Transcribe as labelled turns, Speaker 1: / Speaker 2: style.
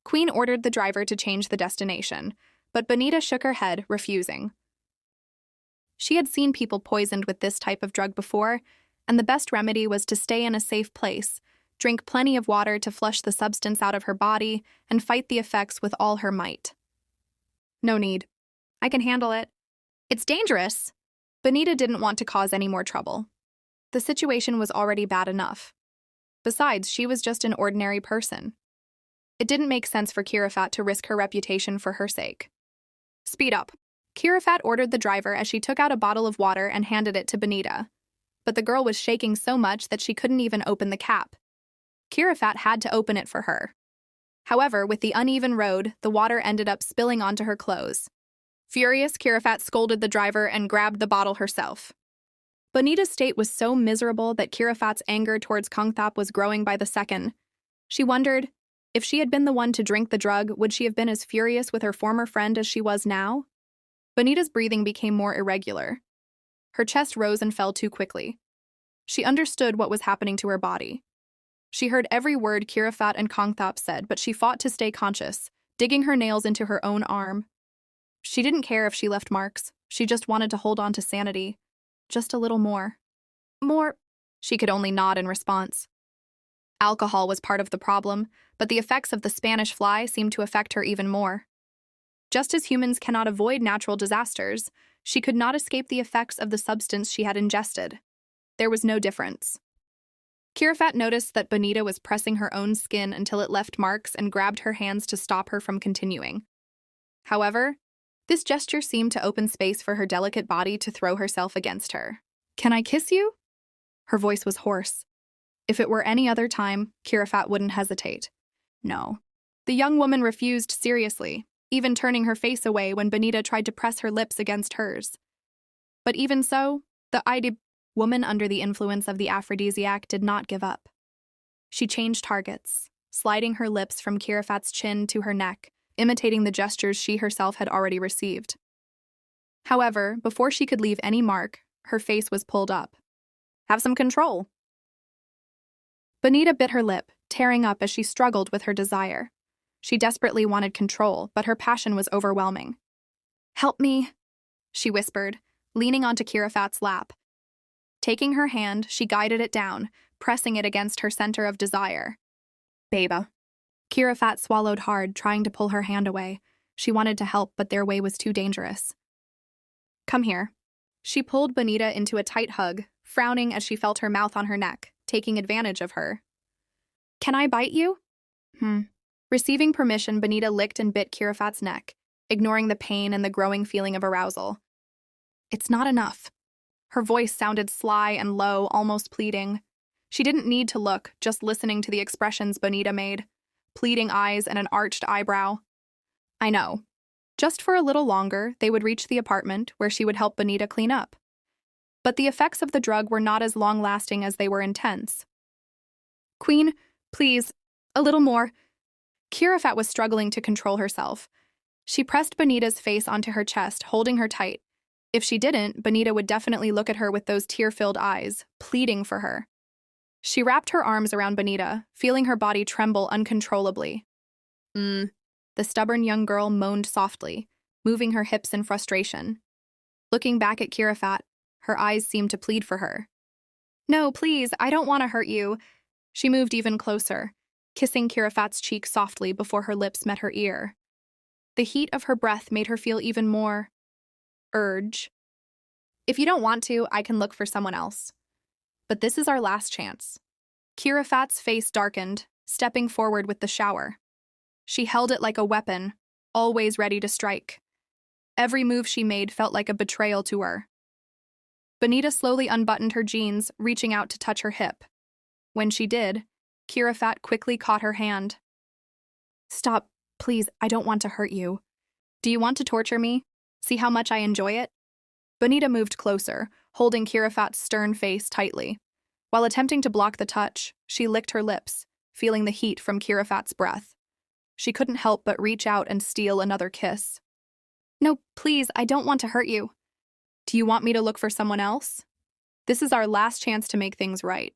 Speaker 1: Queen ordered the driver to change the destination, but Bonita shook her head, refusing. She had seen people poisoned with this type of drug before, and the best remedy was to stay in a safe place, drink plenty of water to flush the substance out of her body, and fight the effects with all her might. No need. I can handle it. It's dangerous. Bonita didn't want to cause any more trouble. The situation was already bad enough. Besides, she was just an ordinary person. It didn't make sense for Kirafat to risk her reputation for her sake. Speed up. Kirafat ordered the driver as she took out a bottle of water and handed it to Bonita. But the girl was shaking so much that she couldn't even open the cap. Kirafat had to open it for her. However, with the uneven road, the water ended up spilling onto her clothes. Furious, Kirafat scolded the driver and grabbed the bottle herself. Bonita's state was so miserable that Kirafat's anger towards Kongthap was growing by the second. She wondered, if she had been the one to drink the drug, would she have been as furious with her former friend as she was now? Bonita's breathing became more irregular. Her chest rose and fell too quickly. She understood what was happening to her body. She heard every word Kirafat and Kongthap said, but she fought to stay conscious, digging her nails into her own arm. She didn't care if she left marks. She just wanted to hold on to sanity. Just a little more. More. She could only nod in response. Alcohol was part of the problem, but the effects of the Spanish fly seemed to affect her even more. Just as humans cannot avoid natural disasters, she could not escape the effects of the substance she had ingested. There was no difference. Kirafat noticed that Bonita was pressing her own skin until it left marks and grabbed her hands to stop her from continuing. However, this gesture seemed to open space for her delicate body to throw herself against her. "Can I kiss you?" Her voice was hoarse. If it were any other time, Kirafat wouldn't hesitate. No. The young woman refused seriously, even turning her face away when Bonita tried to press her lips against hers. But even so, the woman under the influence of the aphrodisiac did not give up. She changed targets, sliding her lips from Kirafat's chin to her neck, imitating the gestures she herself had already received. However, before she could leave any mark, her face was pulled up. "Have some control." Bonita bit her lip, tearing up as she struggled with her desire. She desperately wanted control, but her passion was overwhelming. "Help me," she whispered, leaning onto Kirafat's lap. Taking her hand, she guided it down, pressing it against her center of desire. "Baba." Kirafat swallowed hard, trying to pull her hand away. She wanted to help, but their way was too dangerous. "Come here." She pulled Bonita into a tight hug, frowning as she felt her mouth on her neck, taking advantage of her. "Can I bite you?" Receiving permission, Bonita licked and bit Kirafat's neck, ignoring the pain and the growing feeling of arousal. "It's not enough." Her voice sounded sly and low, almost pleading. She didn't need to look, just listening to the expressions Bonita made. Pleading eyes and an arched eyebrow. "I know." Just for a little longer, they would reach the apartment, where she would help Bonita clean up. But the effects of the drug were not as long-lasting as they were intense. "Queen, please, a little more." Kirafat was struggling to control herself. She pressed Bonita's face onto her chest, holding her tight. If she didn't, Bonita would definitely look at her with those tear-filled eyes, pleading for her. She wrapped her arms around Bonita, feeling her body tremble uncontrollably. The stubborn young girl moaned softly, moving her hips in frustration. Looking back at Kirafat, her eyes seemed to plead for her. "No, please, I don't want to hurt you." She moved even closer, kissing Kirafat's cheek softly before her lips met her ear. The heat of her breath made her feel even more urge. "If you don't want to, I can look for someone else. But this is our last chance." Kirafat's face darkened, stepping forward with the shower. She held it like a weapon, always ready to strike. Every move she made felt like a betrayal to her. Bonita slowly unbuttoned her jeans, reaching out to touch her hip. When she did, Kirafat quickly caught her hand. "Stop, please, I don't want to hurt you. Do you want to torture me? See how much I enjoy it?" Bonita moved closer, holding Kirafat's stern face tightly. While attempting to block the touch, she licked her lips, feeling the heat from Kirafat's breath. She couldn't help but reach out and steal another kiss. "No, please, I don't want to hurt you." "Do you want me to look for someone else? This is our last chance to make things right."